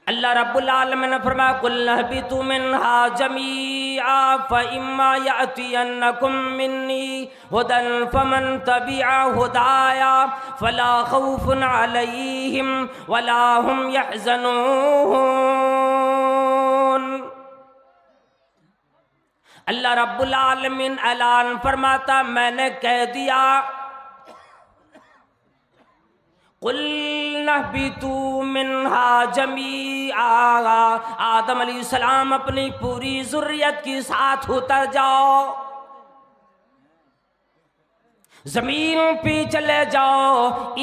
اللہ رب العالمین نے فرمایا قُلْ اهْبِطُوا مِنْهَا جَمِيعًا فَإِمَّا يَأْتِيَنَّكُم مِّنِّي هُدًى فَمَن تَبِعَ هُدَايَ فَلَا خَوْفٌ عَلَيْهِمْ وَلَا هُمْ يَحْزَنُونَ۔ اللہ رب العالمین اعلان فرماتا میں نے کہہ دیا قُلْ اهْبِطُوا مِنْهَا جَمِيعًا، آدم علیہ السلام اپنی پوری ذریت کے ساتھ اتر جاؤ، زمین پہ چلے جاؤ۔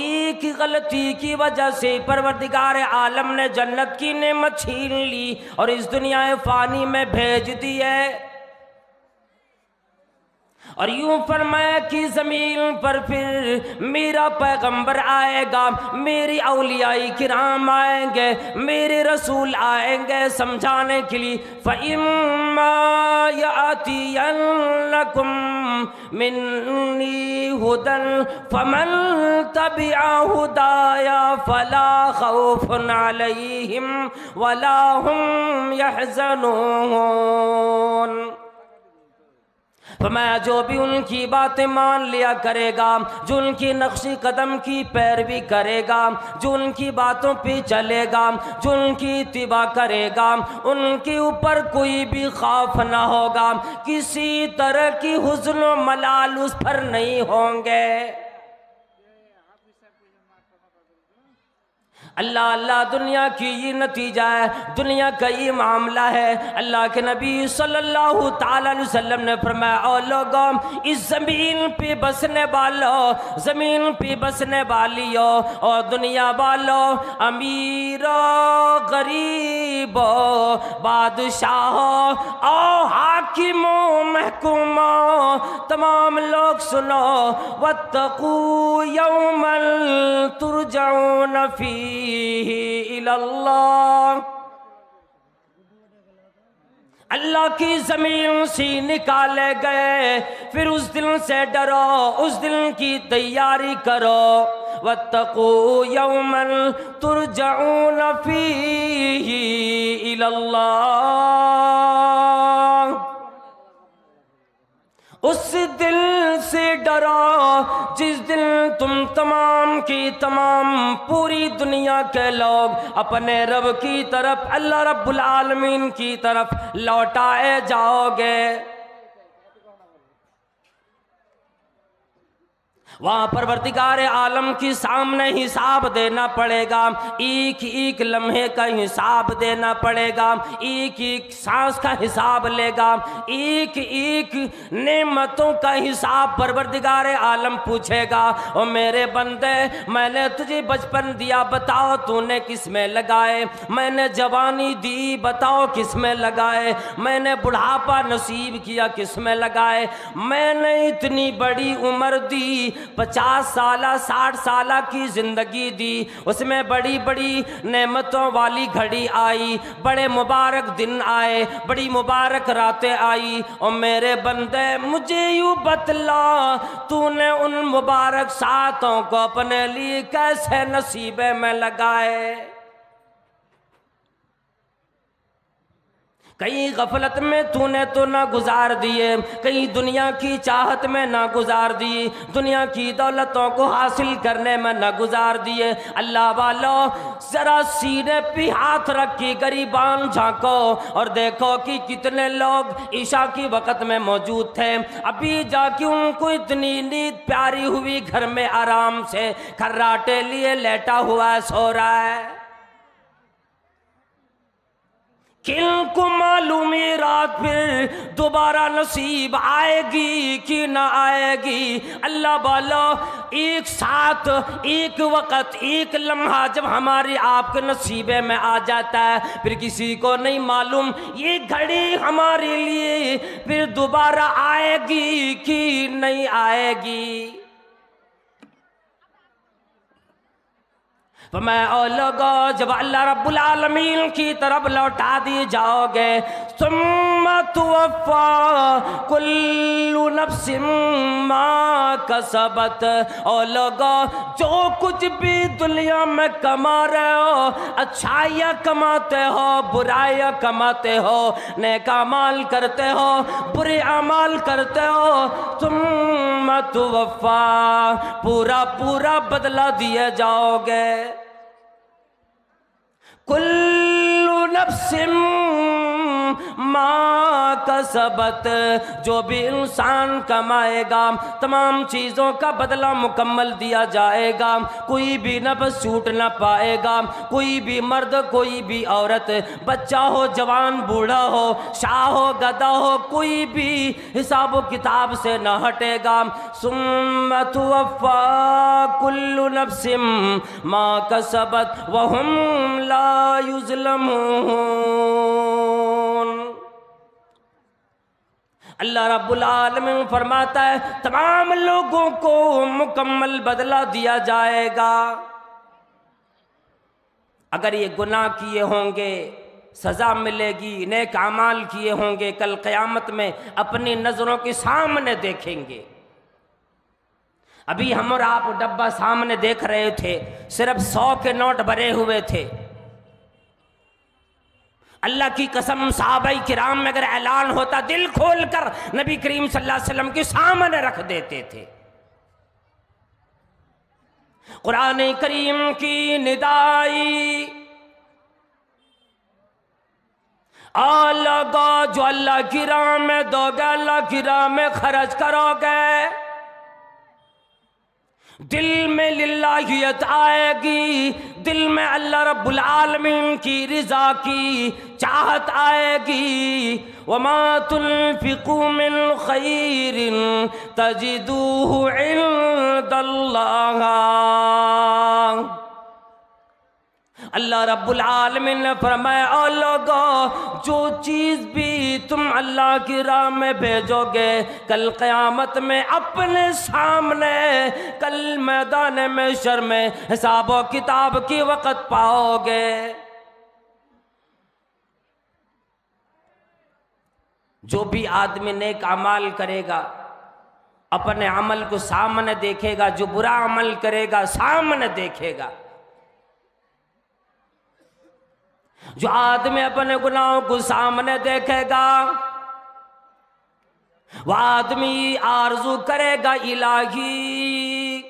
ایک غلطی کی وجہ سے پروردگار عالم نے جنت کی نعمت چھین لی اور اس دنیا فانی میں بھیج دی ہے، اور یوں فرمایا کہ زمین پر پھر میرا پیغمبر آئے گا، میری اولیاء کرام آئیں گے، میرے رسول آئیں گے سمجھانے کے لیے۔ فَإِمَّا يَأْتِيَنَّكُم مِّنِّي هُدًى فَمَن تَبِعَ هُدَايَ فَلَا خَوْفٌ عَلَيْهِمْ وَلَا هُمْ يَحْزَنُونَ۔ فرمایا جو بھی ان کی باتیں مان لیا کرے گا، جو ان کی نقش قدم کی پیروی کرے گا، جو ان کی باتوں پہ چلے گا، جو ان کی اتباع کرے گا، ان کے اوپر کوئی بھی خوف نہ ہوگا، کسی طرح کی حزن و ملال اس پر نہیں ہوں گے۔ اللہ اللہ دنیا کی یہ نتیجہ ہے، دنیا کا یہ معاملہ ہے۔ اللہ کے نبی صلی اللہ تعالی علیہ وسلم نے فرمایا او لوگوں، اس زمین پہ بسنے والوں، زمین پہ بسنے والیوں اور دنیا والوں، امیروں، غریبوں، بادشاہوں اور حاکموں، محکوموں، تمام لوگ سنو، واتقوا یوما ترجعون فیہ الی اللہ، اللہ کی زمین سے نکالے گئے، پھر اس دن سے ڈرو، اس دن کی تیاری کرو۔ واتقوا یوما ترجعون فیہ الی اللہ، اس دل سے ڈرو جس دل تم تمام کی تمام پوری دنیا کے لوگ اپنے رب کی طرف، اللہ رب العالمین کی طرف لوٹائے جاؤ گے۔ وہاں پروردگار عالم کی سامنے حساب دینا پڑے گا، ایک ایک لمحے کا حساب دینا پڑے گا، ایک ایک سانس کا حساب لے گا، ایک ایک نعمتوں کا حساب پروردگار عالم پوچھے گا۔ او میرے بندے، میں نے تجھے بچپن دیا، بتاؤ تو نے کس میں لگائے؟ میں نے جوانی دی، بتاؤ کس میں لگائے؟ میں نے بڑھاپا نصیب کیا، کس میں لگائے؟ میں نے اتنی بڑی عمر دی، 50 سالہ 60 سالہ کی زندگی دی، اس میں بڑی بڑی نعمتوں والی گھڑی آئی، بڑے مبارک دن آئے، بڑی مبارک راتیں آئی۔ اور میرے بندے مجھے یوں بتلا، تو نے ان مبارک ساتوں کو اپنے لیے کیسے نصیبے میں لگائے؟ کہیں غفلت میں تو نے تو نہ گزار دیے، کہیں دنیا کی چاہت میں نہ گزار دیے، دنیا کی دولتوں کو حاصل کرنے میں نہ گزار دیے۔ اللہ والو ذرا سینے پہ ہاتھ رکھ کے غریبان جھانکو اور دیکھو کہ کتنے لوگ عشاء کی وقت میں موجود تھے، ابھی جا کے ان کو اتنی نیند پیاری ہوئی، گھر میں آرام سے کھراٹے لیے لیٹا ہوا ہے، سو رہا ہے۔ کن کو معلوم ہے رات پھر دوبارہ نصیب آئے گی کہ نہ آئے گی؟ اللہ والا ایک ساتھ، ایک وقت، ایک لمحہ جب ہماری آپ کے نصیبے میں آ جاتا ہے، پھر کسی کو نہیں معلوم یہ گھڑی ہمارے لیے پھر دوبارہ آئے گی کہ نہیں آئے گی۔ فرمایا او لوگو، جب اللہ رب العالمین کی طرف لوٹا دی جاؤ گے ثم توفا کل نفس ما کسبت. اور لوگو جو کچھ بھی دنیا میں کما رہے ہو، اچھائیاں کماتے ہو، برائیاں کماتے ہو، نیک اعمال کرتے ہو، برے اعمال کرتے ہو، ثم توفا پورا پورا بدلہ دیے جاؤ گے. کل نفس ما کسبت، جو بھی انسان کمائے گا تمام چیزوں کا بدلہ مکمل دیا جائے گا. کوئی بھی نفس چھوٹ نہ پائے گا، کوئی بھی مرد، کوئی بھی عورت، بچہ ہو، جوان، بوڑھا ہو، شاہ ہو، گدھا ہو، کوئی بھی حساب و کتاب سے نہ ہٹے گا. ثم توفا کل نفس ما کسبت وہم لا یظلمون. اللہ رب العالمین فرماتا ہے تمام لوگوں کو مکمل بدلہ دیا جائے گا. اگر یہ گناہ کیے ہوں گے سزا ملے گی، نیک اعمال کیے ہوں گے کل قیامت میں اپنی نظروں کے سامنے دیکھیں گے. ابھی ہم اور آپ ڈبہ سامنے دیکھ رہے تھے، صرف 100 کے نوٹ بھرے ہوئے تھے. اللہ کی قسم صحابہ کرام میں اگر اعلان ہوتا دل کھول کر نبی کریم صلی اللہ علیہ وسلم کے سامنے رکھ دیتے تھے. قرآن کریم کی ندائی لوگو جو اللہ کی راہ میں دو گے، اللہ کی راہ میں خرچ کرو گے، دل میں للہیت آئے گی، دل میں اللہ رب العالمین کی رضا کی چاہت آئے گی. وما تنفقوا من خیر تجدوہ عند اللہ. اللہ رب العالمین نے فرمایا اے لوگو جو چیز بھی تم اللہ کی راہ میں بھیجو گے کل قیامت میں اپنے سامنے، کل میدان محشر میں حساب و کتاب کی وقت پاؤ گے. جو بھی آدمی نیک اعمال کرے گا اپنے عمل کو سامنے دیکھے گا، جو برا عمل کرے گا سامنے دیکھے گا. جو آدمی اپنے گناہوں کو سامنے دیکھے گا وہ آدمی آرزو کرے گا الہی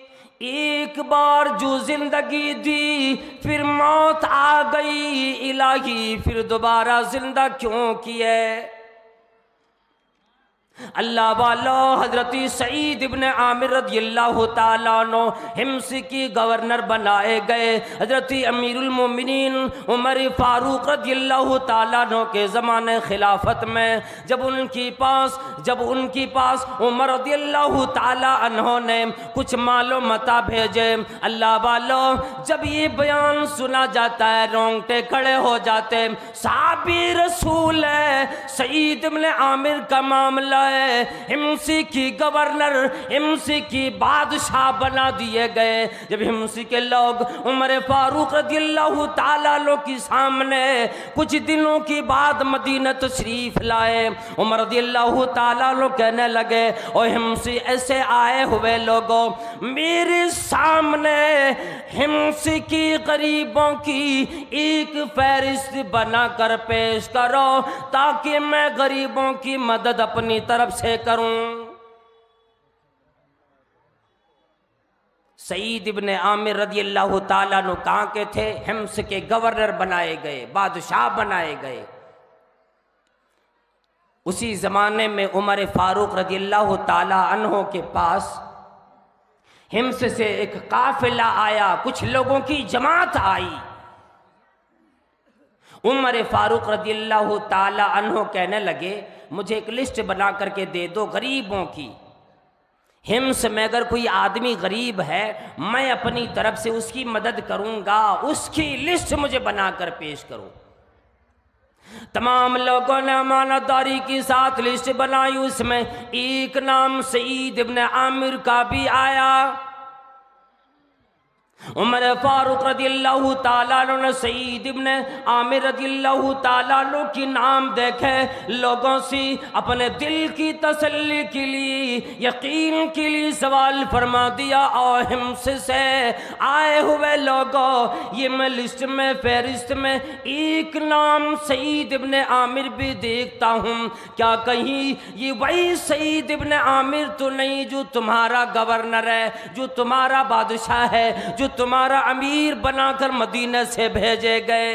ایک بار جو زندگی دی پھر موت آ گئی، الہی پھر دوبارہ زندہ کیوں کیے. اللہ والو حضرت سعید ابن عامر رضی اللہ تعالیٰ عنہ حمص کی گورنر بنائے گئے. حضرت امیر المومنین عمر فاروق رضی اللہ تعالیٰ عنہ کے زمانے خلافت میں جب ان کی پاس عمر رضی اللہ تعالیٰ عنہ نے کچھ مال و متاع بھیجے، اللہ والو جب یہ بیان سنا جاتا ہے رونگٹے کھڑے ہو جاتے. صحابی رسول ہے، سعید ابن عامر کا معاملہ ہے، حمصی کی گورنر، حمصی کی بادشاہ بنا دیے گئے. جب حمصی کے لوگ عمر فاروق رضی اللہ تعالیٰ عنہ کے سامنے کچھ دنوں کی بعد مدینہ تشریف لائے، عمر رضی اللہ تعالیٰ عنہ کہنے لگے او حمصی ایسے آئے ہوئے لوگوں میرے سامنے حمصی کی غریبوں کی ایک فہرست بنا کر پیش کرو تاکہ میں غریبوں کی مدد اپنی طرف سے کروں. سعید ابن عامر رضی اللہ تعالیٰ عنہ کہاں کے تھے؟ حمص کے گورنر بنائے گئے، بادشاہ بنائے گئے. اسی زمانے میں عمر فاروق رضی اللہ تعالیٰ عنہ کے پاس حمص سے ایک قافلہ آیا، کچھ لوگوں کی جماعت آئی. عمر فاروق رضی اللہ تعالیٰ عنہ کہنے لگے مجھے ایک لسٹ بنا کر کے دے دو غریبوں کی. حمص میں اگر کوئی آدمی غریب ہے میں اپنی طرف سے اس کی مدد کروں گا، اس کی لسٹ مجھے بنا کر پیش کرو. تمام لوگوں نے امانت داری کے ساتھ لسٹ بنائی، اس میں ایک نام سعید ابن عامر کا بھی آیا. عمر فاروق رضی اللہ تعالیٰ عنہ نے سعید ابن عامر رضی اللہ تعالیٰ عنہ کی نام دیکھے لوگوں سے اپنے دل کی تسلی کے لیے، یقین کے لیے سوال فرما دیا، اور ہمس سے آئے ہوئے لوگوں، یہ میں لسٹ میں فہرست میں ایک نام سعید ابن عامر بھی دیکھتا ہوں، کیا کہیں یہ وہی سعید ابن عامر تو نہیں جو تمہارا گورنر ہے، جو تمہارا بادشاہ ہے، جو تمہارا امیر بنا کر مدینہ سے بھیجے گئے؟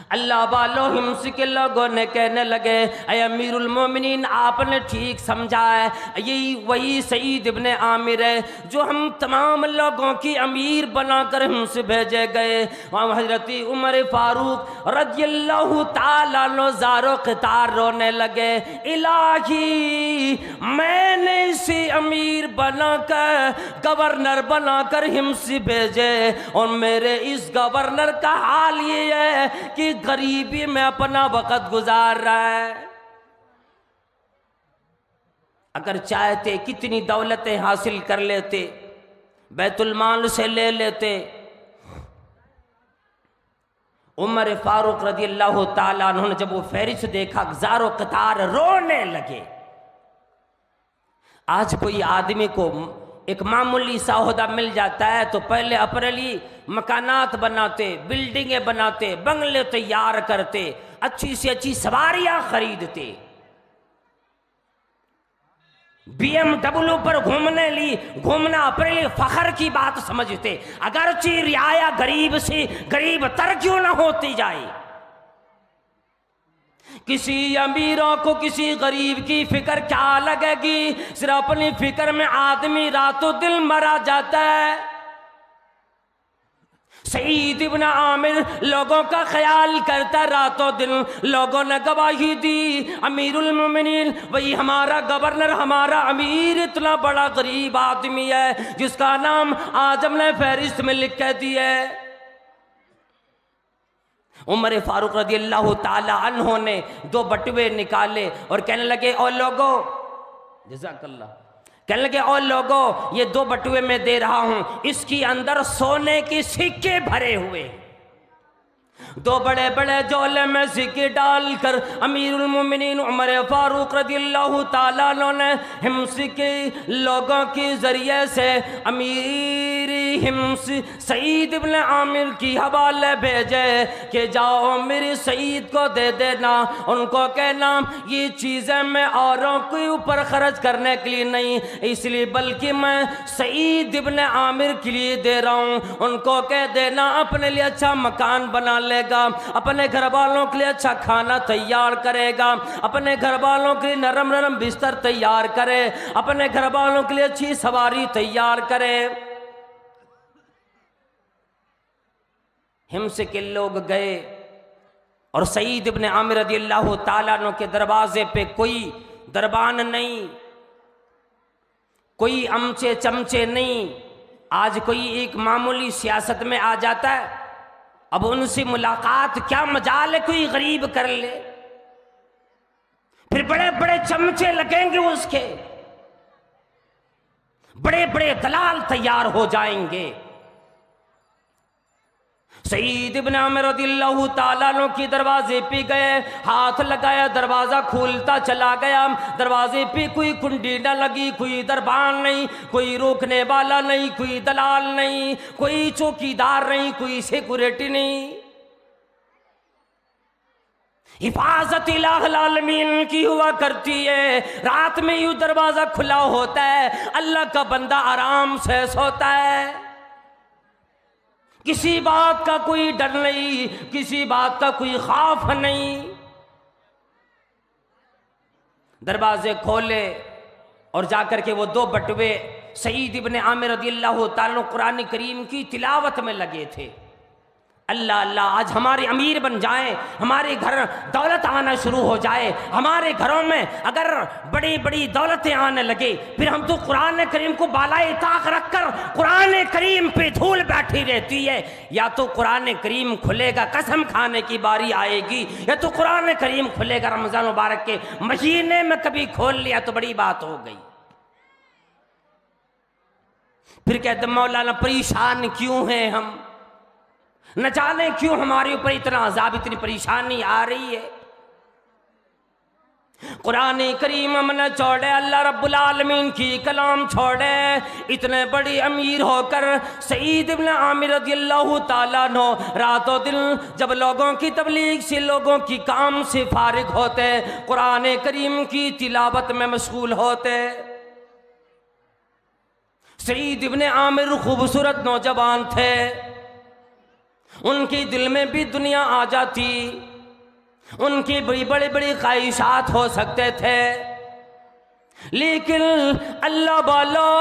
اللہ والوں ہمس کے لوگوں نے کہنے لگے، اے امیر المومنین، آپ نے ٹھیک سمجھا ہے، یہی وہی سعید ابن عامر ہے جو ہم تمام لوگوں کی امیر بنا کر ہمس بھیجے گئے۔ وہاں حضرت عمر فاروق رضی اللہ تعالیٰ عنہ زارو قطار رونے لگے، الہی میں نے اسے امیر بنا کر گورنر بنا کر ہمس بھیجے، اور میرے اس گورنر کا حال یہ ہے کہ غریبی میں اپنا وقت گزار رہا ہے۔ اگر چاہتے کتنی دولتیں حاصل کر لیتے، بیت المال سے لے لیتے۔ عمر فاروق رضی اللہ تعالیٰ عنہ نے جب وہ فہرست دیکھا، زار و قطار رونے لگے۔ آج کوئی آدمی کو ایک معمولی سا عہدہ مل جاتا ہے تو پہلے اپنے لیے مکانات بناتے، بلڈنگیں بناتے، بنگلے تیار کرتے، اچھی سے اچھی سواریاں خریدتے، بی ایم ڈبلیو پر گھومنا اپنے لیے فخر کی بات سمجھتے، اگرچہ رعایا غریب سے غریب تر کیوں نہ ہوتی جائے۔ کسی امیروں کو کسی غریب کی فکر کیا لگے گی، صرف اپنی فکر میں آدمی رات و دن مرا جاتا ہے۔ سعید ابن عامر لوگوں کا خیال کرتا رات و دن، لوگوں نے گواہی دی، امیر المومنین وہی ہمارا گورنر، ہمارا امیر اتنا بڑا غریب آدمی ہے جس کا نام آج ہم نے فہرست میں لکھ کے دی ہے۔ عمر فاروق رضی اللہ تعالی عنہ نے 2 بٹوے نکالے اور کہنے لگے، او لوگو، جزاک اللہ، کہنے لگے او لوگو، یہ 2 بٹوے میں دے رہا ہوں، اس کی اندر سونے کے سکے بھرے ہوئے، 2 بڑے بڑے جولے میں سکے ڈال کر امیر المومنین عمر فاروق رضی اللہ تعالیٰ عنہ نے ہمس کے لوگوں کے ذریعے سے امیر ہمس سعید ابن عامر کی حوالے بھیجے کہ جاؤ میرے سعید کو دے دینا، ان کو کہنا یہ چیزیں میں اوروں کے اوپر خرچ کرنے کے لیے نہیں، اس لیے بلکہ میں سعید ابن عامر کے لیے دے رہا ہوں، ان کو کہہ دینا اپنے لیے اچھا مکان بنا لے گا، اپنے گھر والوں کے لیے اچھا کھانا تیار کرے گا، اپنے گھر والوں کے لیے نرم نرم بستر تیار کرے، اپنے گھر والوں کے لیے اچھی سواری تیار کرے۔ ہمس کے لوگ گئے اور سعید ابن عامر رضی اللہ تعالیٰ عنہ کے دروازے پہ کوئی دربان نہیں، کوئی امچے چمچے نہیں۔ آج کوئی ایک معمولی سیاست میں آ جاتا ہے، اب ان سے ملاقات کیا مجال ہے کوئی غریب کر لے، پھر بڑے بڑے چمچے لگیں گے اس کے، بڑے بڑے دلال تیار ہو جائیں گے۔ سعید ابن عامر رضی اللہ تعالیٰ عنہ کی دروازے پہ گئے، ہاتھ لگایا، دروازہ کھولتا چلا گیا، دروازے پہ کوئی کنڈی نہ لگی، کوئی دربان نہیں، کوئی روکنے والا نہیں، کوئی دلال نہیں، کوئی چوکیدار نہیں، کوئی سیکورٹی نہیں۔ حفاظت الہ العالمین کی ہوا کرتی ہے، رات میں یوں دروازہ کھلا ہوتا ہے، اللہ کا بندہ آرام سے سوتا ہے، کسی بات کا کوئی ڈر نہیں، کسی بات کا کوئی خوف نہیں۔ دروازے کھولے اور جا کر کے وہ 2 بٹوے سعید ابن عامر رضی اللہ تعالیٰ قرآن کریم کی تلاوت میں لگے تھے۔ اللہ اللہ، آج ہمارے امیر بن جائیں، ہمارے گھر دولت آنا شروع ہو جائے، ہمارے گھروں میں اگر بڑی بڑی دولتیں آنے لگے، پھر ہم تو قرآن کریم کو بالائے طاق رکھ کر قرآن کریم پہ دھول بیٹھی رہتی ہے۔ یا تو قرآن کریم کھلے گا، قسم کھانے کی باری آئے گی، یا تو قرآن کریم کھلے گا رمضان مبارک کے مہینے میں کبھی کھول لیا تو بڑی بات ہو گئی۔ پھر کہتے مولانا پریشان کیوں ہیں ہم، نہ جانے کیوں ہمارے اوپر اتنا عذاب، اتنی پریشانی آ رہی ہے۔ قرآن کریم ہم نے چھوڑے، اللہ رب العالمین کی کلام چھوڑے، اتنے بڑی امیر ہو کر سعید ابن عامر رضی اللہ تعالیٰ عنہ رات و دن جب لوگوں کی تبلیغ سے، لوگوں کی کام سے فارغ ہوتے، قرآن کریم کی تلاوت میں مشغول ہوتے۔ سعید ابن عامر خوبصورت نوجوان تھے، ان کی دل میں بھی دنیا آ جاتی، ان کی بڑی بڑی بڑی خواہشات ہو سکتے تھے، لیکن اللہ والو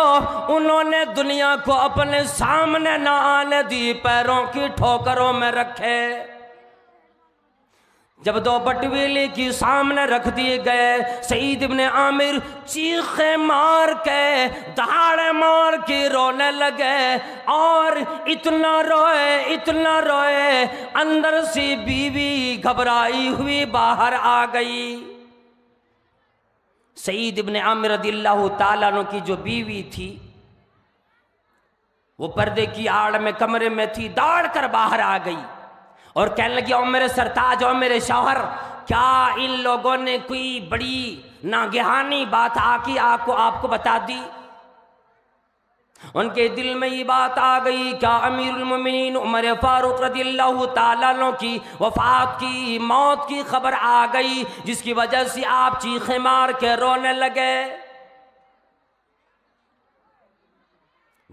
انہوں نے دنیا کو اپنے سامنے نہ آنے دی، پیروں کی ٹھوکروں میں رکھے۔ جب دو بٹویلی کی سامنے رکھ دیے گئے، سعید ابن عامر چیخیں مار کے، دہاڑے مار کے رونے لگے، اور اتنا روئے اندر سے بیوی گھبرائی ہوئی باہر آ گئی۔ سعید ابن عامر رضی اللہ تعالیٰ عنہ کی جو بیوی تھی وہ پردے کی آڑ میں کمرے میں تھی، دوڑ کر باہر آ گئی اور کہنے لگی، او میرے سرتاج، او میرے شوہر، کیا ان لوگوں نے کوئی بڑی ناگہانی بات آپ کو بتا دی؟ ان کے دل میں یہ بات آ گئی، کیا امیر المومنین عمر فاروق رضی اللہ تعالیٰ عنہ کی وفات کی، موت کی خبر آ گئی، جس کی وجہ سے آپ چیخیں مار کے رونے لگے؟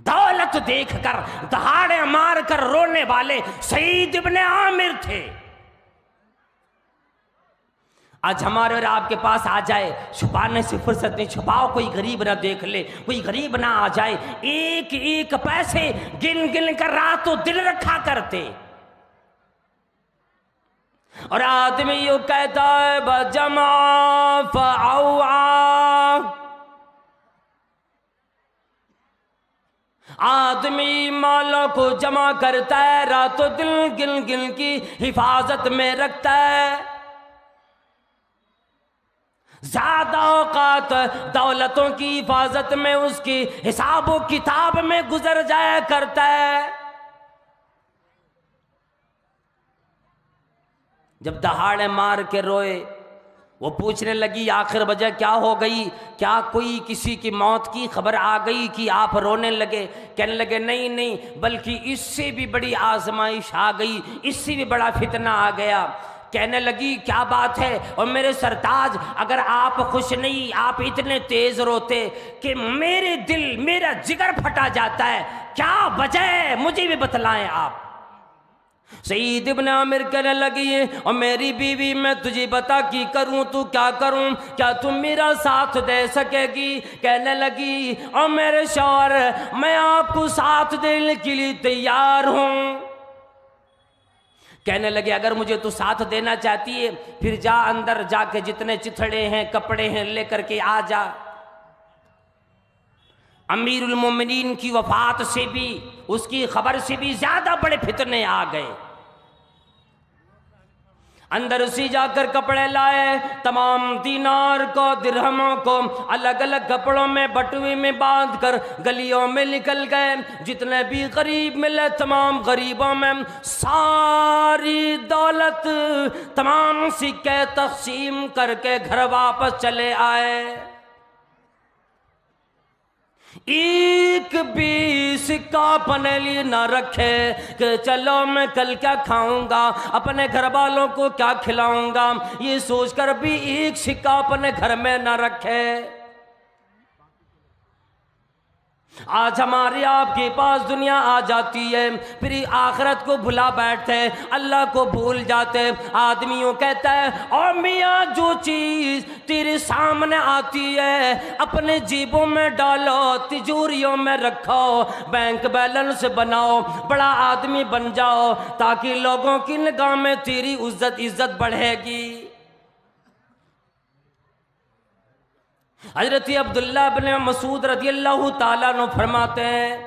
دولت دیکھ کر دہاڑے مار کر رونے والے سعید ابن عامر تھے۔ آج ہمارے اور آپ کے پاس آ جائے، چھپانے سے فرصت نہیں، چھپاؤ، کوئی غریب نہ دیکھ لے، کوئی غریب نہ آ جائے، ایک ایک پیسے گن گن کر رات و دن رکھا کرتے، اور آدمی یوں کہتا ہے بجمع فأوعى، آدمی مالوں کو جمع کرتا ہے، رات و دن گن گن کی حفاظت میں رکھتا ہے، زیادہ اوقات دولتوں کی حفاظت میں، اس کی حساب و کتاب میں گزر جایا کرتا ہے۔ جب دہاڑے مار کے روئے، وہ پوچھنے لگی آخر وجہ کیا ہو گئی، کیا کوئی کسی کی موت کی خبر آ گئی کہ آپ رونے لگے؟ کہنے لگے نہیں، بلکہ اس سے بھی بڑی آزمائش آ گئی، اس سے بھی بڑا فتنہ آ گیا۔ کہنے لگی کیا بات ہے؟ اور میرے سرتاج، اگر آپ خوش نہیں، آپ اتنے تیز روتے کہ میرا جگر پھٹا جاتا ہے، کیا وجہ ہے مجھے بھی بتلائیں آپ۔ سعید ابن عامر کہنے لگی، اور میری بیوی میں تجھے بتا کی کروں تو کیا کروں، کیا تم میرا ساتھ دے سکے گی؟ کہنے لگی، اور میرے شوہر، میں آپ کو ساتھ دینے کے لیے تیار ہوں۔ کہنے لگے اگر مجھے تو ساتھ دینا چاہتی ہے پھر جا اندر جا کے جتنے چتھڑے ہیں کپڑے ہیں لے کر کے آ جا۔ امیر المومنین کی وفات سے بھی، اس کی خبر سے بھی زیادہ بڑے فتنے آ گئے۔ اندر سے جا کر کپڑے لائے، تمام دینار کو، درہموں کو الگ الگ کپڑوں میں بٹوے میں باندھ کر گلیوں میں نکل گئے، جتنے بھی غریب ملے تمام غریبوں میں ساری دولت، تمام سکے تقسیم کر کے گھر واپس چلے آئے۔ ایک بھی سکہ اپنے لیے نہ رکھے کہ چلو میں کل کیا کھاؤں گا، اپنے گھر والوں کو کیا کھلاؤں گا، یہ سوچ کر بھی ایک سکہ اپنے گھر میں نہ رکھے۔ آج ہمارے آپ کے پاس دنیا آ جاتی ہے، پھر آخرت کو بھلا بیٹھتے، اللہ کو بھول جاتے۔ آدمیوں کہتا ہے اور میاں جو چیز تیرے سامنے آتی ہے اپنے جیبوں میں ڈالو، تجوریوں میں رکھو، بینک بیلنس بناؤ، بڑا آدمی بن جاؤ، تاکہ لوگوں کی نگاہ میں تیری عزت بڑھے گی۔ حضرت عبداللہ بن مسعود رضی اللہ تعالیٰ عنہ فرماتے ہیں،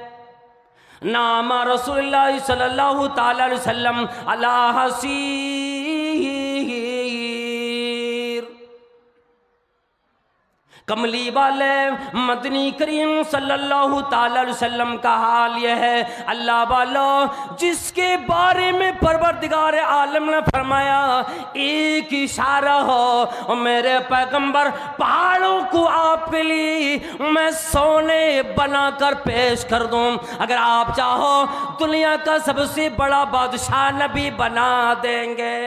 نام رسول اللہ صلی اللہ تعالیٰ علیہ وسلم علی حصیر کملی والے مدنی کریم صلی اللہ تعالی علیہ وسلم کا حال یہ ہے، اللہ والا جس کے بارے میں پروردگار عالم نے فرمایا ایک اشارہ ہو اور میرے پیغمبر پہاڑوں کو آپ کے لیے میں سونے بنا کر پیش کر دوں، اگر آپ چاہو دنیا کا سب سے بڑا بادشاہ نبی بنا دیں گے،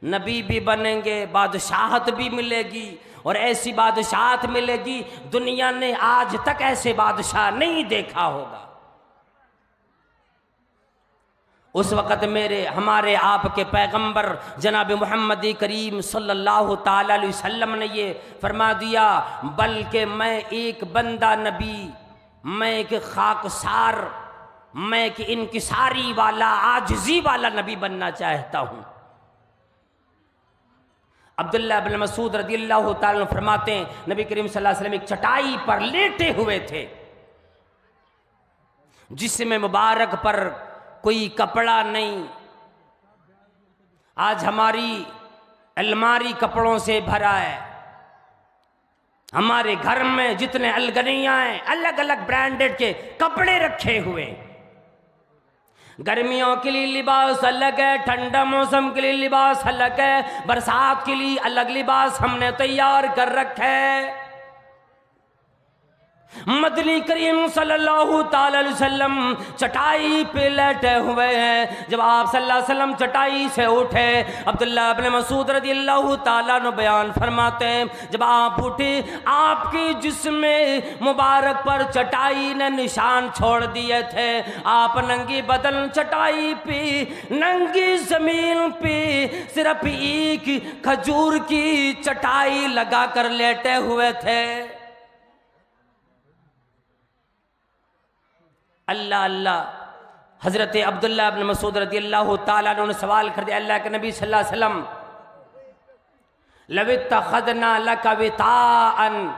نبی بھی بنیں گے، بادشاہت بھی ملے گی، اور ایسی بادشاہت ملے گی دنیا نے آج تک ایسے بادشاہ نہیں دیکھا ہوگا۔ اس وقت ہمارے آپ کے پیغمبر جناب محمد کریم صلی اللہ تعالی علیہ وسلم نے یہ فرما دیا، بلکہ میں ایک بندہ نبی، میں ایک خاکسار، میں ایک انکساری والا، عاجزی والا نبی بننا چاہتا ہوں۔ عبداللہ بن مسعود رضی اللہ تعالیٰ عنہ فرماتے ہیں نبی کریم صلی اللہ علیہ وسلم ایک چٹائی پر لیٹے ہوئے تھے، جسم مبارک پر کوئی کپڑا نہیں۔ آج ہماری الماری کپڑوں سے بھرا ہے، ہمارے گھر میں جتنے الگنیاں ہیں الگ الگ برانڈڈ کے کپڑے رکھے ہوئے ہیں، گرمیوں کے لیے لباس الگ ہے، ٹھنڈا موسم کے لیے لباس الگ ہے، برسات کے لیے الگ لباس ہم نے تیار کر رکھا ہے۔ مدنی کریم صلی اللہ تعالی علیہ وسلم چٹائی پہ لیٹے ہوئے ہیں، جب آپ صلی اللہ علیہ وسلم چٹائی سے اٹھے، عبداللہ بن مسعود رضی اللہ تعالیٰ عنہ بیان فرماتے ہیں جب آپ اٹھے آپ کی جسم مبارک پر چٹائی نے نشان چھوڑ دیے تھے، آپ ننگی بدن چٹائی پہ، ننگی زمین پہ صرف ایک کھجور کی چٹائی لگا کر لیٹے ہوئے تھے۔ اللہ اللہ، حضرت عبداللہ بن مسعود رضی اللہ تعالیٰ عنہ نے سوال کر دیا، اللہ کے نبی صلی اللہ علیہ وسلم لَوِ اتَّخَذْنَا لَكَ وِطَاءً،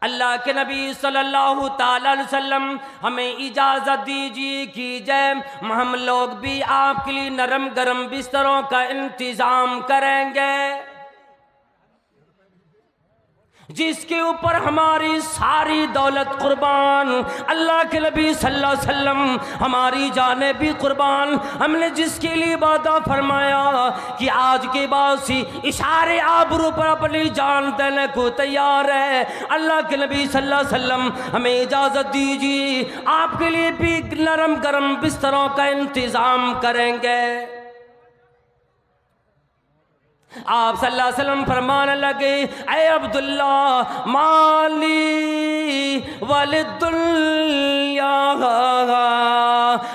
اللہ کے نبی صلی اللہ تعالیٰ علیہ وسلم ہمیں اجازت دیجیے کیجئے ہم لوگ بھی آپ کے لیے نرم گرم بستروں کا انتظام کریں گے، جس کے اوپر ہماری ساری دولت قربان، اللہ کے نبی صلی اللہ علیہ وسلم ہماری جانیں بھی قربان، ہم نے جس کے لیے وعدہ فرمایا کہ آج کے بعد سے اشارے آبرو پر اپنی جان دینے کو تیار ہے، اللہ کے نبی صلی اللہ علیہ وسلم ہمیں اجازت دیجیے آپ کے لیے بھی نرم گرم بستروں کا انتظام کریں گے۔ آپ صلی اللہ علیہ وسلم فرمانے لگے، اے عبداللہ مالی وللدنیا،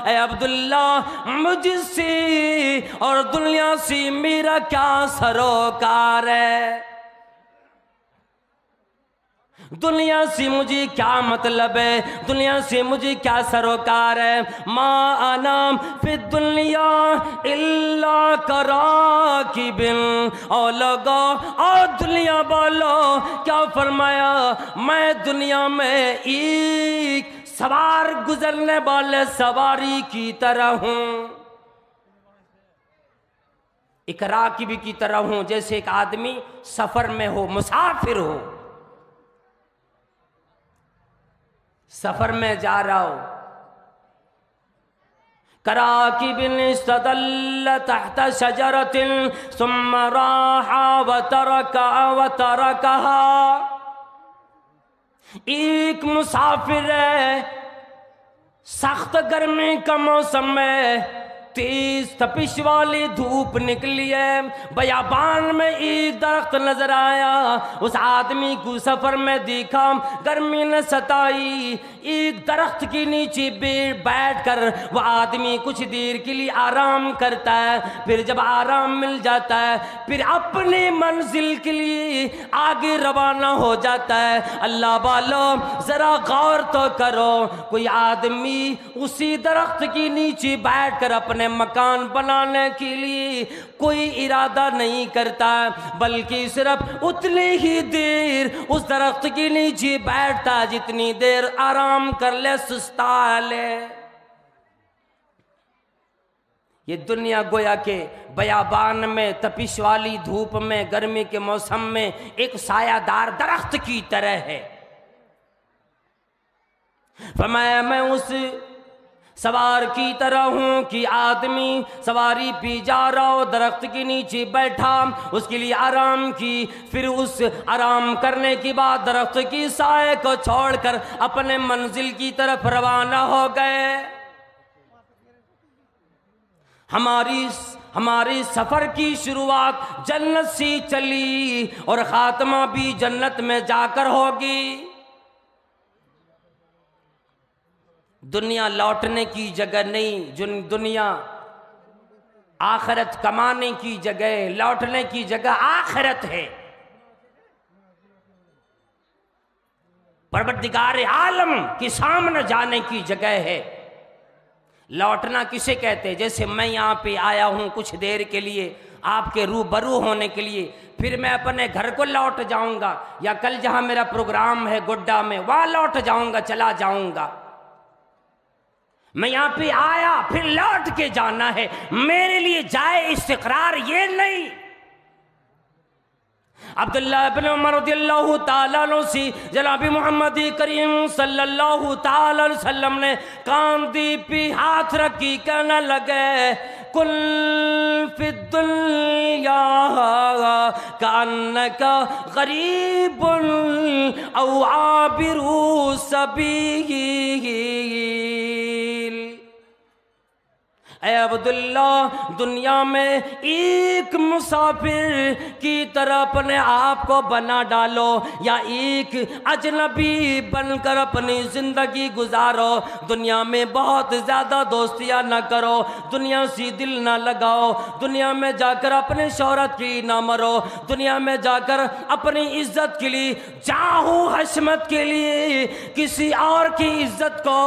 اے عبداللہ مجھ سے اور دنیا سے میرا کیا سروکار ہے، دنیا سے مجھے کیا مطلب ہے، دنیا سے مجھے کیا سروکار ہے، ما انا فی الدنیا الا کراکب، اور لوگو اور دنیا والو کیا فرمایا، میں دنیا میں ایک سوار گزرنے والے سواری کی طرح ہوں، ایک راکب کی طرح ہوں، جیسے ایک آدمی سفر میں ہو، مسافر ہو، سفر میں جا رہا ہو، کراکب استدل تحت شجرت ثم راح وترکها، ایک مسافر ہے، سخت گرمی کا موسم میں، تیز تپش والی دھوپ نکلی ہے، بیابان میں ایک درخت نظر آیا، اس آدمی کو سفر میں دیکھا، گرمی نے ستائی، ایک درخت کے نیچے بیٹھ کر وہ آدمی کچھ دیر کے لیے آرام کرتا ہے، پھر جب آرام مل جاتا ہے پھر اپنی منزل کے لیے آگے روانہ ہو جاتا ہے۔ اللہ والو ذرا غور تو کرو، کوئی آدمی اسی درخت کے نیچے بیٹھ کر اپنے مکان بنانے کے لیے کوئی ارادہ نہیں کرتا، بلکہ صرف اتنی ہی دیر اس درخت کے نیچے بیٹھتا جتنی دیر آرام کر لے، سستا لے۔ یہ دنیا گویا کہ بیابان میں، تپش والی دھوپ میں، گرمی کے موسم میں ایک سایہ دار درخت کی طرح ہے۔ فرمایا میں اس سوار کی طرح ہوں کہ آدمی سواری پی جا رہا ہو، درخت کے نیچے بیٹھا، اس کے لیے آرام کی، پھر اس آرام کرنے کے بعد درخت کی سائے کو چھوڑ کر اپنے منزل کی طرف روانہ ہو گئے۔ ہماری سفر کی شروعات جنت سے چلی اور خاتمہ بھی جنت میں جا کر ہوگی۔ دنیا لوٹنے کی جگہ نہیں، دنیا آخرت کمانے کی جگہ ہے، لوٹنے کی جگہ آخرت ہے۔ پروردگار عالم کے سامنے جانے کی جگہ ہے۔ لوٹنا کسے کہتے؟ جیسے میں یہاں پہ آیا ہوں کچھ دیر کے لیے آپ کے روبرو ہونے کے لیے، پھر میں اپنے گھر کو لوٹ جاؤں گا، یا کل جہاں میرا پروگرام ہے گڈا میں وہاں لوٹ جاؤں گا، چلا جاؤں گا۔ میں یہاں پہ آیا پھر لوٹ کے جانا ہے، میرے لیے جائے استقرار یہ نہیں۔ عبداللہ بن عمر رضی اللہ تعالیٰ عنہ سے جناب محمد کریم صلی اللہ تعالیٰ علیہ وسلم نے کاندھی پہ ہاتھ رکھی کہنے لگے کل فی الدنیا کأنک غریب او عابر سبیل۔ اے عبداللہ، دنیا میں ایک مسافر کی طرح اپنے آپ کو بنا ڈالو، یا ایک اجنبی بن کر اپنی زندگی گزارو۔ دنیا میں بہت زیادہ دوستیاں نہ کرو، دنیا سے دل نہ لگاؤ، دنیا میں جا کر اپنی شہرت کی نہ مرو، دنیا میں جا کر اپنی عزت کے لیے، جاہ و حشمت کے لیے کسی اور کی عزت کو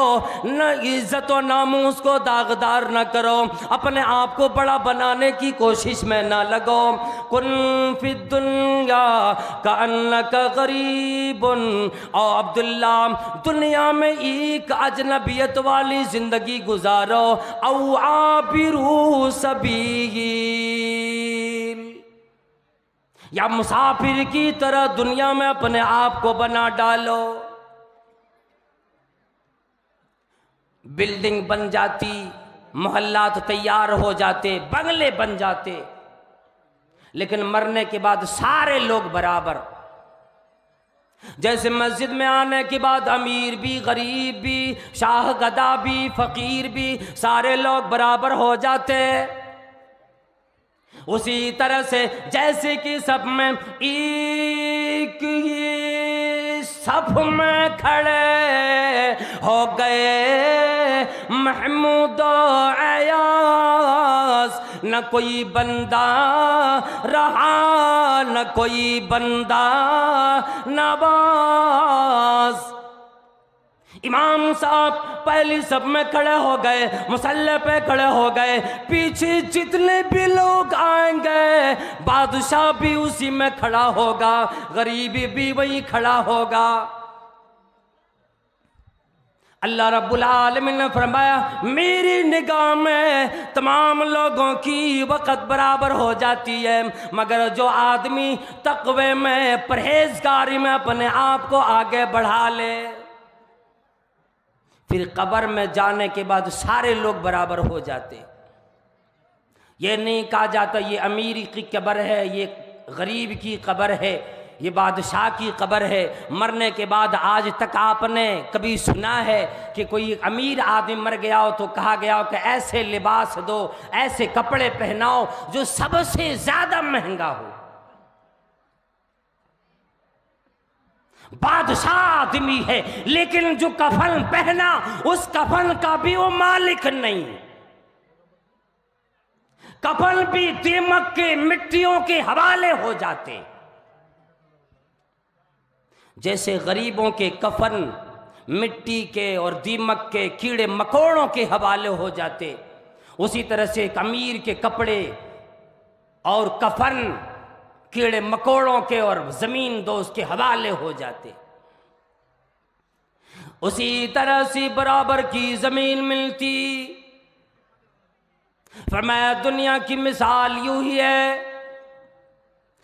نہ، عزت و ناموس کو داغدار نہ کرو، اپنے آپ کو بڑا بنانے کی کوشش میں نہ لگو۔ کن فی الدنیا کأنک غریب، او عبداللہ دنیا میں ایک اجنبیت والی زندگی گزارو، او عابر سبیل، یا مسافر کی طرح دنیا میں اپنے آپ کو بنا ڈالو۔ بلڈنگ بن جاتی، محلات تیار ہو جاتے، بنگلے بن جاتے، لیکن مرنے کے بعد سارے لوگ برابر۔ جیسے مسجد میں آنے کے بعد امیر بھی، غریب بھی، شاہ گدا بھی، فقیر بھی، سارے لوگ برابر ہو جاتے۔ اسی طرح سے جیسے کہ سب میں ایک ہی صف میں کھڑے ہو گئے محمود و ایاز، نہ کوئی بندہ رہا نہ کوئی بندہ نواز۔ امام صاحب پہلی صف میں کھڑے ہو گئے، مصلی پہ کھڑے ہو گئے، پیچھے جتنے بھی لوگ آئیں گے بادشاہ بھی اسی میں کھڑا ہوگا، غریب بھی وہی کھڑا ہوگا۔ اللہ رب العالمین نے فرمایا میری نگاہ میں تمام لوگوں کی وقت برابر ہو جاتی ہے، مگر جو آدمی تقوی میں، پرہیزگاری میں اپنے آپ کو آگے بڑھا لے، پھر قبر میں جانے کے بعد سارے لوگ برابر ہو جاتے۔ یہ نہیں کہا جاتا یہ امیر کی قبر ہے، یہ غریب کی قبر ہے، یہ بادشاہ کی قبر ہے۔ مرنے کے بعد آج تک آپ نے کبھی سنا ہے کہ کوئی امیر آدمی مر گیا ہو تو کہا گیا ہو کہ ایسے لباس دو، ایسے کپڑے پہناؤ جو سب سے زیادہ مہنگا ہو؟ بادشاہ آدمی ہے لیکن جو کفن پہنا اس کفن کا بھی وہ مالک نہیں، کفن بھی دیمک کے، مٹیوں کے حوالے ہو جاتے۔ جیسے غریبوں کے کفن مٹی کے اور دیمک کے، کیڑے مکوڑوں کے حوالے ہو جاتے، اسی طرح سے ایک امیر کے کپڑے اور کفن کیڑے مکوڑوں کے اور زمین دوست کے حوالے ہو جاتے۔ اسی طرح سے برابر کی زمین ملتی، فرمایا دنیا کی مثال یوں ہی ہے،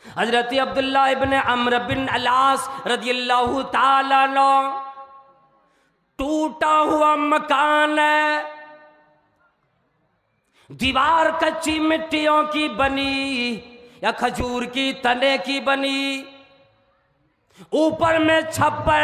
حضرت عبداللہ ابن عمرو بن العاص رضی اللہ تعالیٰ عنہ، ٹوٹا ہوا مکان ہے، دیوار کچی مٹیوں کی بنی یا کھجور کی تنے کی بنی، اوپر میں چھپر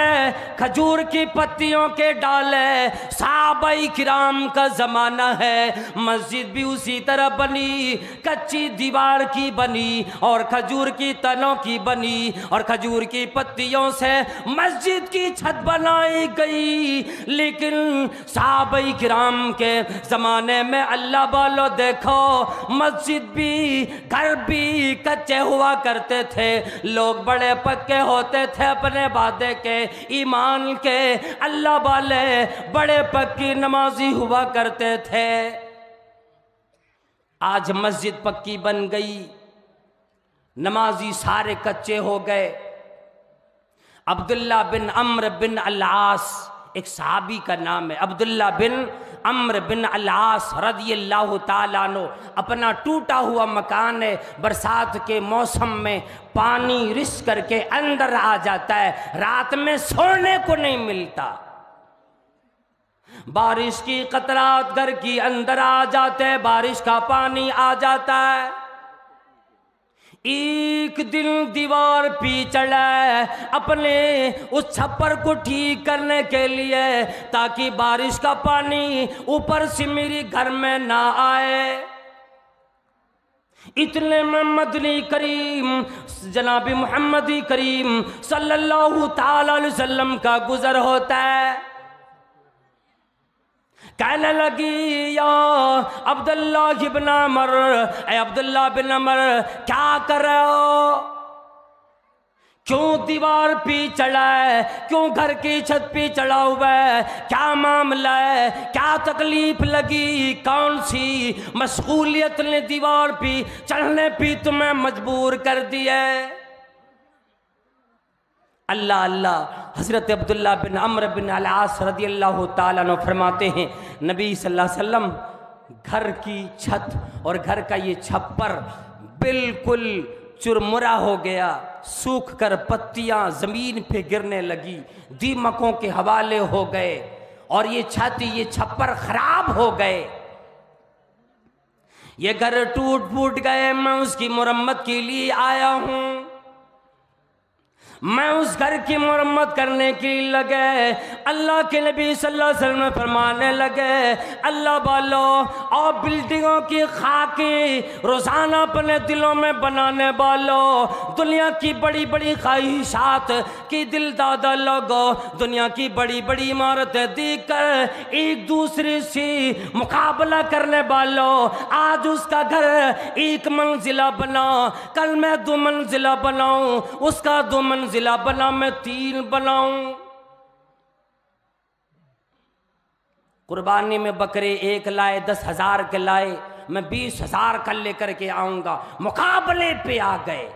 کھجور کی پتیوں کے ڈالے، صحابہ کرام کا زمانہ ہے، مسجد بھی اسی طرح بنی، کچی دیوار کی بنی اور کھجور کی تنوں کی بنی اور کھجور کی پتیوں سے مسجد کی چھت بنائی گئی۔ لیکن صحابہ کرام کے زمانے میں اللہ والو دیکھو، مسجد بھی گھر بھی کچے ہوا کرتے تھے، لوگ بڑے پکے ہوتے تھے اپنے وعدے کے، ایمان کے، اللہ والے بڑے پکی نمازی ہوا کرتے تھے۔ آج مسجد پکی بن گئی، نمازی سارے کچے ہو گئے۔ عبداللہ بن عمرو بن العاص ایک صحابی کا نام ہے، عبداللہ بن عمرو بن العاص رضی اللہ تعالیٰ عنہ، اپنا ٹوٹا ہوا مکان ہے، برسات کے موسم میں پانی رس کر کے اندر آ جاتا ہے، رات میں سونے کو نہیں ملتا، بارش کی قطرات گھر کی اندر آ جاتے ہیں، بارش کا پانی آ جاتا ہے۔ ایک دن دیوار پی چڑھا ہے اپنے اس چھپر کو ٹھیک کرنے کے لیے تاکہ بارش کا پانی اوپر سے میری گھر میں نہ آئے۔ اتنے میں مدنی کریم جناب محمد کریم صلی اللہ تعالی علیہ وسلم کا گزر ہوتا ہے، کہنے لگی یا عبداللہ بن عمر، اے عبداللہ بن عمر کیا کر رہے ہو؟ کیوں دیوار پہ چڑھا ہے؟ کیوں گھر کی چھت پہ چڑھا ہوا ہے؟ کیا معاملہ ہے؟ کیا تکلیف لگی؟ کون سی مشغولیت نے دیوار پہ چڑھنے پہ تمہیں مجبور کر دیا ہے؟ اللہ اللہ، حضرت عبداللہ بن عمرو بن العاص رضی اللہ تعالیٰ عنہ فرماتے ہیں نبی صلی اللہ علیہ وسلم گھر کی چھت اور گھر کا یہ چھپر بالکل چرمرا ہو گیا، سوکھ کر پتیاں زمین پہ گرنے لگی، دیمکوں کے حوالے ہو گئے اور یہ چھت یہ چھپر خراب ہو گئے، یہ گھر ٹوٹ پھوٹ گئے، میں اس کی مرمت کے لیے آیا ہوں، میں اس گھر کی مرمت کرنے کی لگے۔ اللہ کے نبی صلی اللہ علیہ وسلم فرمانے لگے اللہ والو اور بلڈنگوں کی خاکی روزانہ اپنے دلوں میں بنانے والو، دنیا کی بڑی بڑی خواہشات کی دل دادا لوگوں، دنیا کی بڑی بڑی عمارتیں دیکھ کر ایک دوسرے سے مقابلہ کرنے والو، آج اس کا گھر ایک منزلہ بنا، کل میں 2 منزلہ بناؤں، اس کا 2 منزلہ بنا، میں 3 بناؤں۔ قربانی میں بکرے 1 لائے، 10,000 کے لائے، میں 20,000 کا لے کر کے آؤں گا، مقابلے پہ آ گئے۔